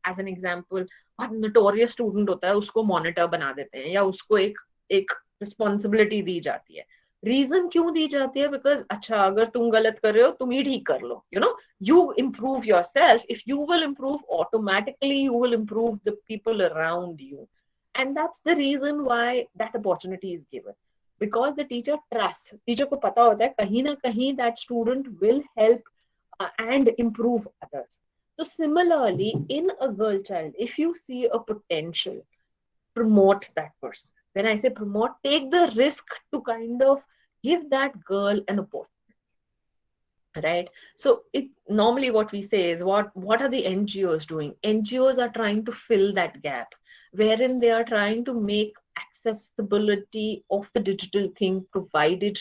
एज एन एग्जांपल, बहुत नोटोरियस स्टूडेंट होता है, उसको मॉनिटर बना देते हैं या उसको एक एक रिस्पॉन्सिबिलिटी दी जाती है. रीजन क्यों दी जाती है? बिकॉज अच्छा, अगर तुम गलत कर रहे हो तुम ही ठीक कर लो, you improve yourself. If you will improve, automatically you will improve the people around you. And that's the reason why that opportunity is given, because the teacher trusts. Teacher को पता होता है कहीं ना कहीं that student will help and improve others. So similarly, in a girl child, if you see a potential, promote that person. When I say promote, take the risk to kind of give that girl an opportunity, right? So it normally what we say is, what are the NGOs doing? NGOs are trying to fill that gap, wherein they are trying to make accessibility of the digital thing provided,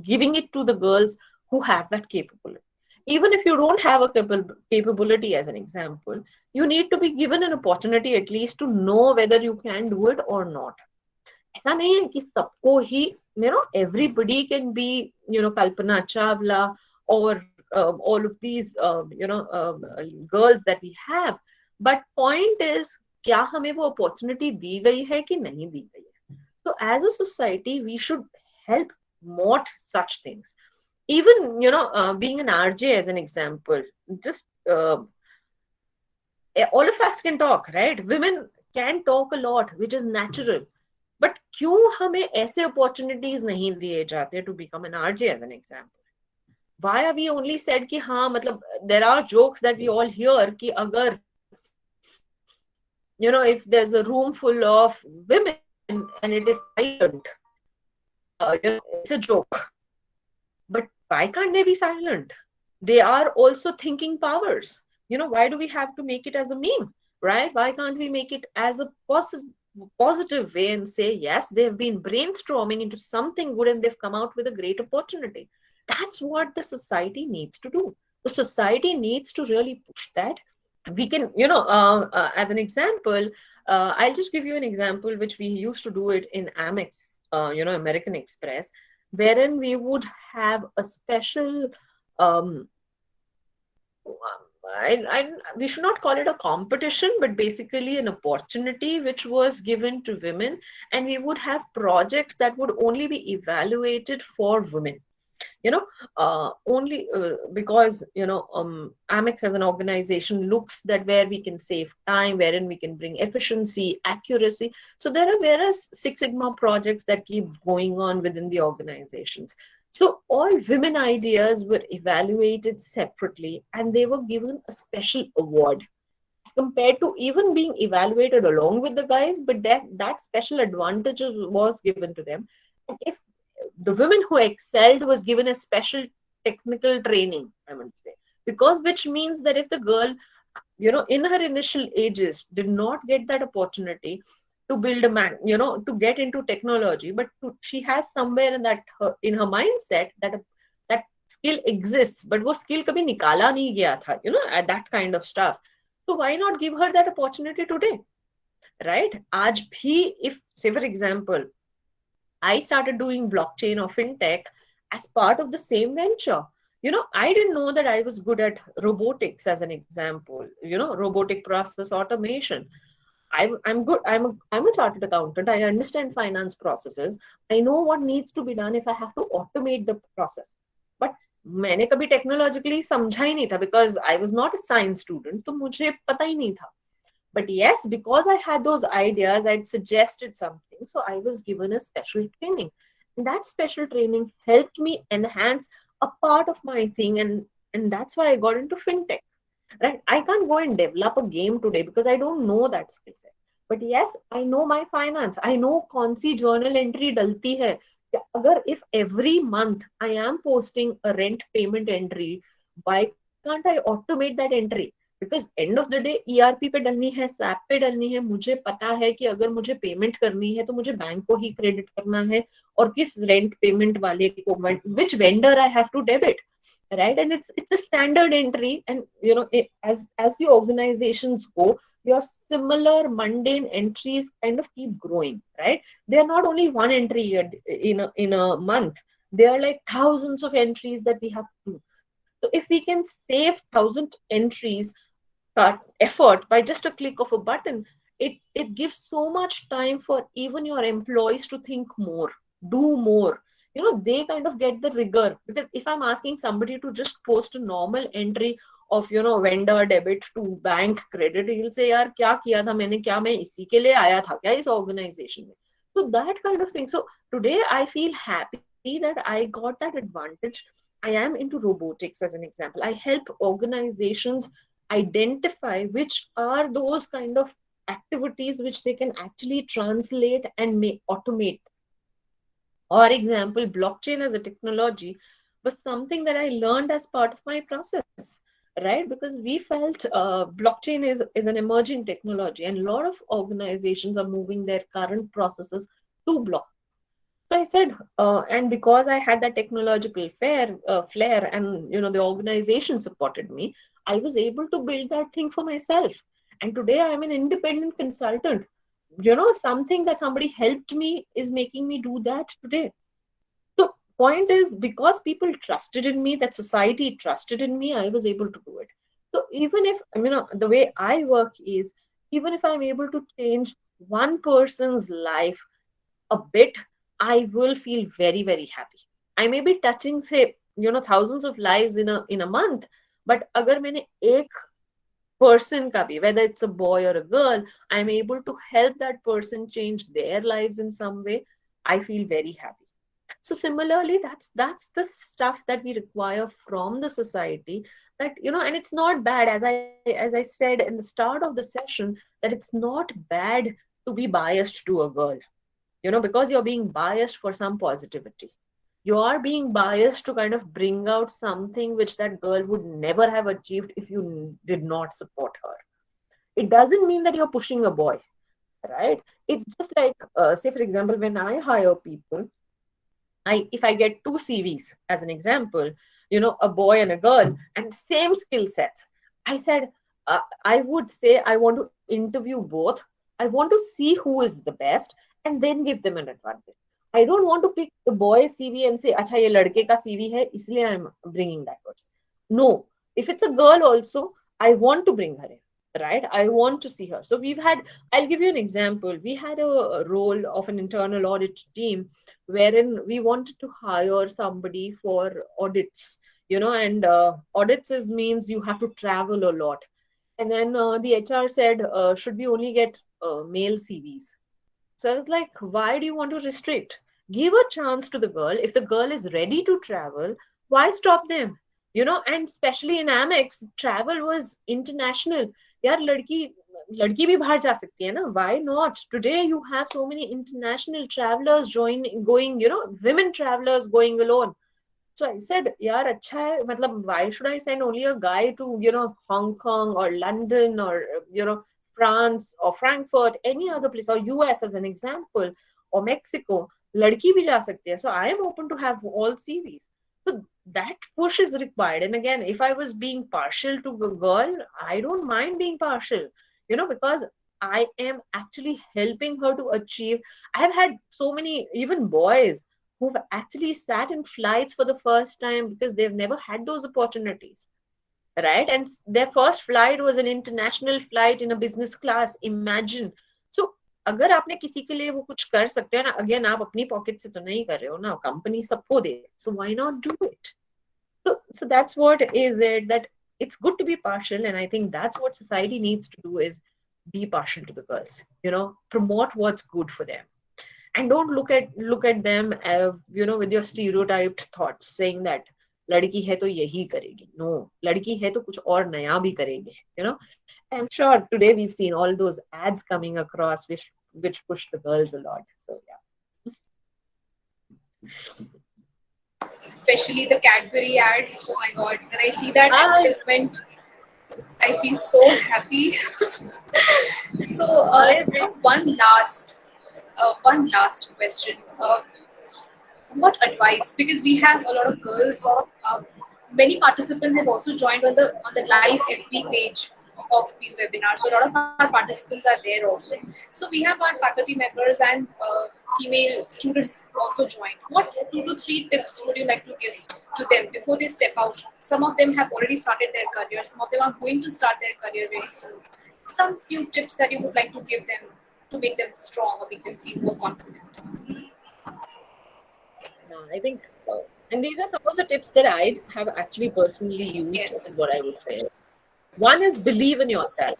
giving it to the girls who have that capability. Even if you don't have a capability, as an example, you need to be given an opportunity at least to know whether you can do it or not. ऐसा नहीं है कि सबको ही, everybody can be, Kalpana Chawla or all of these, girls that we have. But point is, क्या हमें वो opportunity दी गई है कि नहीं दी गई है? So as a society, we should help promote such things. Even, being an RJ, as an example, just all of us can talk, right? Women can talk a lot, which is natural. But क्यों हमें ऐसे opportunities नहीं दिए जाते to become an RJ, as an example? Why are we only said कि हाँ, मतलब there are jokes that we all hear कि अगर, if there's a room full of women and it is silent, it's a joke. But why can't they be silent? They are also thinking powers. Why do we have to make it as a meme, right? Why can't we make it as a positive way and say, yes, they've been brainstorming into something good and they've come out with a great opportunity? That's what the society needs to do. The society needs to really push that. We can, as an example, I'll just give you an example which we used to do it in Amex, American Express, wherein we would have a special, we should not call it a competition, but basically an opportunity which was given to women, and we would have projects that would only be evaluated for women. Only because Amex as an organization looks that where we can save time, wherein we can bring efficiency, accuracy. So there are various Six Sigma projects that keep going on within the organizations. So all women ideas were evaluated separately, and they were given a special award as compared to even being evaluated along with the guys. But that special advantage was given to them. And if the women who excelled was given a special technical training, I would say, because which means that if the girl, in her initial ages did not get that opportunity to build a man, to get into technology, but she has somewhere in her mindset that that skill exists, but वो skill कभी निकाला नहीं गया था, at that kind of stuff. So why not give her that opportunity today, right? आज भी, if say for example, I started doing blockchain or fintech as part of the same venture. I didn't know that I was good at robotics, as an example, robotic process automation. I'm good. I'm a chartered accountant. I understand finance processes. I know what needs to be done if I have to automate the process. But मैंने कभी technologically समझा ही नहीं था, because I was not a science student. तो मुझे पता ही नहीं था. But yes, because I had those ideas, I'd suggested something. So I was given a special training. And that special training helped me enhance a part of my thing. And that's why I got into fintech. Right? I can't go and develop a game today because I don't know that skill set. But yes, I know my finance. I know kaun si journal entry dalti hai. agar if every month I am posting a rent payment entry, why can't I automate that entry? Because end of the day ERP पे डलनी है, SAP पे डलनी है, मुझे पता है कि अगर मुझे पेमेंट करनी है तो मुझे बैंक को ही क्रेडिट करना है, और किस रेंट पेमेंट वाले को, which vendor I have to debit, right? And it's a standard entry, and as the organizations go, your similar mundane entries kind of keep growing, right? They are not only one entry in a month. They are like thousands of entries that we have to do. So if we can save 1,000 entries, effort by just a click of a button, it gives so much time for even your employees to think more, do more. They kind of get the rigor, because if I'm asking somebody to just post a normal entry of vendor debit to bank credit, he'll say, यार क्या किया था मैंने, क्या मैं इसी के लिए आया था क्या इस organization में? So that kind of thing. So today I feel happy that I got that advantage. I am into robotics as an example. I help organizations identify which are those kind of activities which they can actually translate and make automate. For example, blockchain as a technology was something that I learned as part of my process, right? Because we felt blockchain is an emerging technology, and a lot of organizations are moving their current processes to blockchain. So I said, and because I had that technological flair, and the organization supported me, I was able to build that thing for myself. And today I'm an independent consultant. Something that somebody helped me is making me do that today. So point is, because people trusted in me, that society trusted in me, I was able to do it. So even if the way I work is, even if I'm able to change one person's life a bit, I will feel very, very happy. I may be touching, say, thousands of lives in a month, but agar maine ek person ka bhi, whether it's a boy or a girl, I'm able to help that person change their lives in some way, I feel very happy. So similarly, that's the stuff that we require from the society. That and it's not bad, as I said in the start of the session, that it's not bad to be biased to a girl, because you're being biased for some positivity. You are being biased to kind of bring out something which that girl would never have achieved if you did not support her. It doesn't mean that you're pushing a boy, right? It's just like, say, for example, when I hire people, if I get two CVs as an example, a boy and a girl, and same skill sets, I said, I would say I want to interview both. I want to see who is the best and then give them an advantage. I don't want to pick the boy's CV and say, "Acha, ye ladke ka CV hai, isliye I'm bringing that person." No, if it's a girl also, I want to bring her in, right? I want to see her. So I'll give you an example. We had a role of an internal audit team wherein we wanted to hire somebody for audits, and audits means you have to travel a lot. And then the HR said, should we only get male CVs? So I was like, why do you want to restrict? Give a chance to the girl. If the girl is ready to travel, why stop them? And especially in Amex, travel was international. यार लड़की भी बाहर जा सकती है ना? Why not? Today you have so many international travelers going, women travelers going alone. So I said, yaar, acha hai. Matlab, why should I send only a guy to, Hong Kong or London or, France or Frankfurt, any other place, or US as an example, or Mexico? Ladki bhi ja sakti hai. So I am open to have all CVs. So that push is required. And again, if I was being partial to a girl, I don't mind being partial, because I am actually helping her to achieve. I have had so many, even boys, who've actually sat in flights for the first time because they've never had those opportunities, right? And their first flight was an international flight in a business class. Imagine. So अगर आपने किसी के लिए वो कुछ कर सकते हो ना, अगेन आप अपनी पॉकेट से तो नहीं कर रहे हो ना, कंपनी सबको दे, so why not do it? So that's what is it, that it's good to be partial, and I think that's what society needs to do, is be partial to the girls, promote what's good for them, and don't look at them with your stereotyped thoughts saying that लड़की है तो यही करेगी. No, लड़की है तो कुछ और नया भी करेगी. I'm sure today we've seen all those ads coming across which push the girls a lot. So yeah. Especially the Cadbury ad. Oh my god, when I see that Ah, advertisement, I feel so happy. So, I think one last question. What advice? Because we have a lot of girls. Many participants have also joined on the live FB page of the webinar. So a lot of our participants are there also. So we have our faculty members and female students also joined. What 2 to 3 tips would you like to give to them before they step out? Some of them have already started their career. Some of them are going to start their career very soon. Some few tips that you would like to give them to make them strong or make them feel more confident. I think, and these are some of the tips that I have actually personally used, Yes. is what I would say. One is believe in yourself.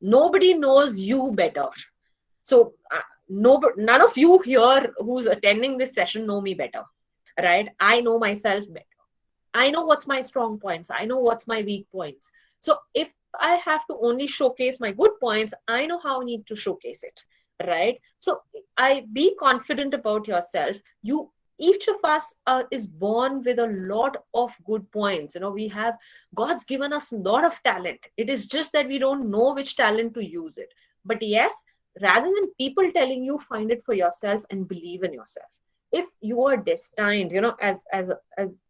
Nobody knows you better. So, none of you here who's attending this session know me better, right? I know myself better. I know what's my strong points. I know what's my weak points. So if I have to only showcase my good points, I know how I need to showcase it, right? So I be confident about yourself. Each of us is born with a lot of good points. We have, God's given us a lot of talent. It is just that we don't know which talent to use it. But yes, rather than people telling you, find it for yourself and believe in yourself. If you are destined, as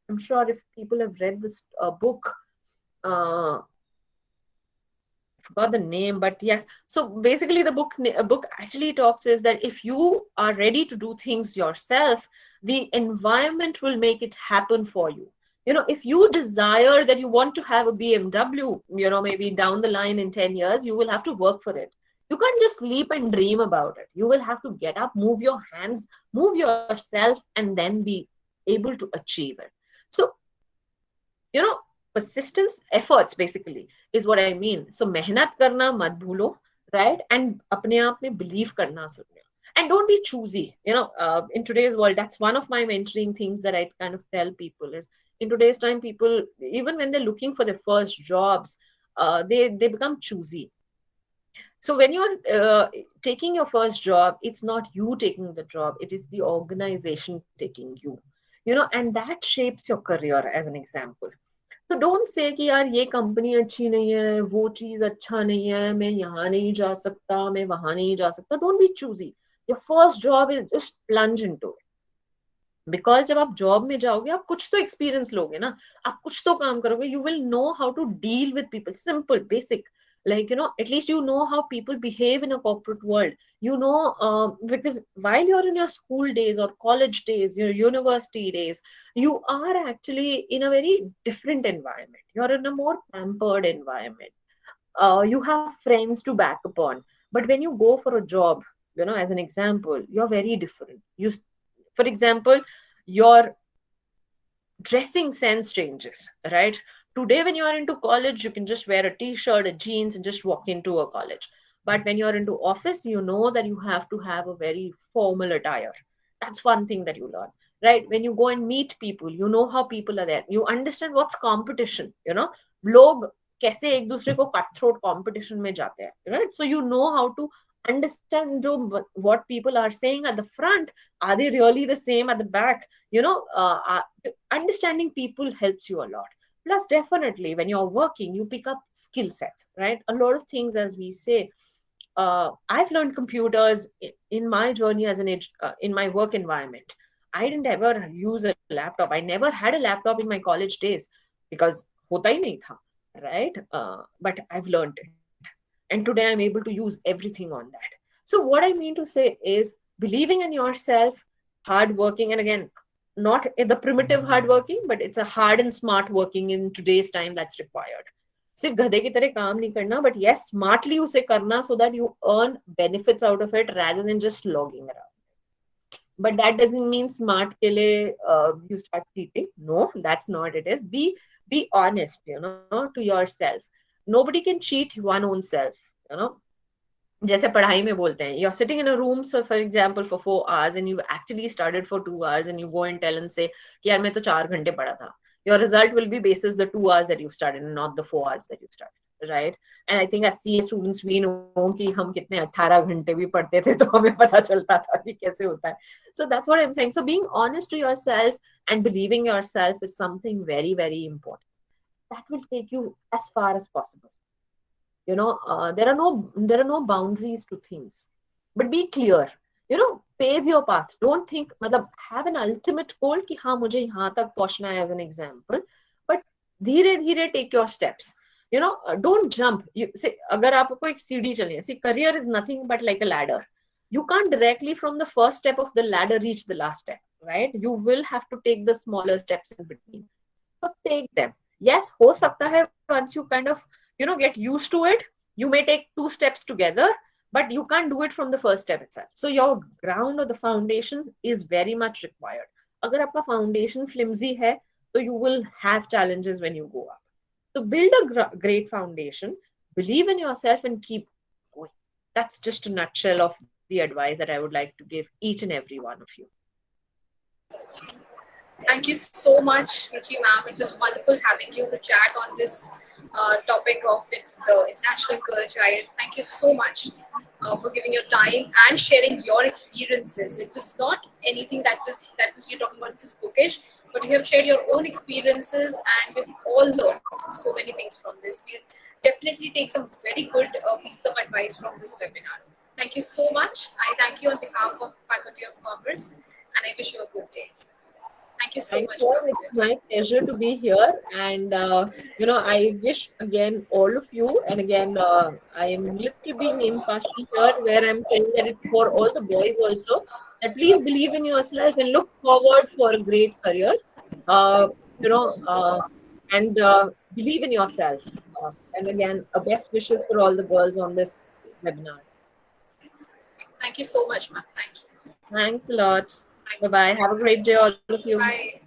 I'm sure if people have read this book, I forgot the name, but yes. So basically, the book actually talks is that if you are ready to do things yourself, the environment will make it happen for you. If you desire that you want to have a BMW, maybe down the line in 10 years, you will have to work for it. You can't just sleep and dream about it. You will have to get up, move your hands, move yourself, and then be able to achieve it. So, you know persistence, efforts basically is what I mean. So mehnat karna mat bhulo, right? And apne aap mein believe karna sunna. And don't be choosy. In today's world, that's one of my mentoring things that I kind of tell people is, in today's time, people, even when they're looking for their first jobs, they become choosy. So when you're taking your first job, it's not you taking the job, it is the organization taking you. And that shapes your career, as an example. तो don't say कि यार ये company अच्छी नहीं है, वो चीज अच्छा नहीं है, मैं यहाँ नहीं जा सकता, मैं वहां नहीं जा सकता. Don't be choosy. Your first job is just plunge into it. Because जब आप जॉब में जाओगे, आप कुछ तो एक्सपीरियंस लोगे ना, आप कुछ तो काम करोगे. You will know how to deal with people. Simple basic, like, at least you know how people behave in a corporate world. Because while you're in your school days or college days, your university days, you are actually in a very different environment. You're in a more pampered environment. You have friends to back upon. But when you go for a job, as an example, you're very different. For example, your dressing sense changes, right? Today, when you are into college, you can just wear a t-shirt, a jeans, and just walk into a college. But when you're into office, you know that you have to have a very formal attire. That's one thing that you learn, right? When you go and meet people, you know how people are there. You understand what's competition. लोग कैसे एक दूसरे को cutthroat competition में जाते हैं, right? So you know how to understand what people are saying at the front. Are they really the same at the back? Understanding people helps you a lot. Plus, definitely, when you're working, you pick up skill sets, right? A lot of things, as we say. I've learned computers in my journey as in my work environment. I didn't ever use a laptop. I never had a laptop in my college days because hota hi nahi tha, right? But I've learned it. And today I'm able to use everything on that. So what I mean to say is believing in yourself, hard working, and again, not the primitive hard working, but it's a hard and smart working in today's time that's required. सिर्फ गधे की तरह काम नहीं करना, but yes, smartly उसे करना so that you earn benefits out of it rather than just logging around. But that doesn't mean smart ke liye, you start cheating. No, that's not it is. Be honest, to yourself. Nobody can cheat one own self. you know जैसे पढ़ाई में बोलते हैं, you're sitting in a room, so for example for 4 hours, and you actually studied for 2 hours, and you go and tell and say कि यार मैं तो 4 घंटे पढ़ा था. Your result will be basis the 2 hours that you studied and not the 4 hours that you studied. right? And I think as CA students we know कि हम कितने 18 घंटे भी पढ़ते थे तो हमें पता चलता था कि कैसे होता है. So that's what I'm saying. So being honest to yourself and believing yourself is something very, very important. That will take you as far as possible. You know, there are no boundaries to things, but be clear. You know, pave your path. Don't think, मतलब have an ultimate goal कि हाँ मुझे यहाँ तक पहुँचना है as an example, but धीरे धीरे take your steps. You know, don't jump. You say अगर आपको एक सीढ़ी चलनी है, see career is nothing but like a ladder. You can't directly from the first step of the ladder reach the last step, right? You will have to take the smaller steps in between. So take them. Yes, हो सकता है once you kind of get used to it, you may take 2 steps together, but you can't do it from the first step itself. So your ground or the foundation is very much required. अगर आपका foundation flimsy है, so you will have challenges when you go up. So build a great foundation, believe in yourself, and keep going. That's just a nutshell of the advice that I would like to give each and every one of you. Thank you so much, Ruchi ma'am. It was wonderful having you to chat on this topic of the International Girl Child. Thank you so much for giving your time and sharing your experiences. It was not anything that was you're talking about just bookish, but you have shared your own experiences, and we've all learned so many things from this. We'll definitely take some very good pieces of advice from this webinar. Thank you so much. I thank you on behalf of Faculty of Commerce, and I wish you a good day. Thank you so much. It's my pleasure to be here, and I wish again all of you, and again I am literally being impartial here, where I'm saying that it's for all the boys also. That please believe in yourself and look forward for a great career. And believe in yourself. And again, best wishes for all the girls on this webinar. Thank you so much, ma'am. Thank you. Thanks a lot. Bye bye. Have a great day, all of you. Bye.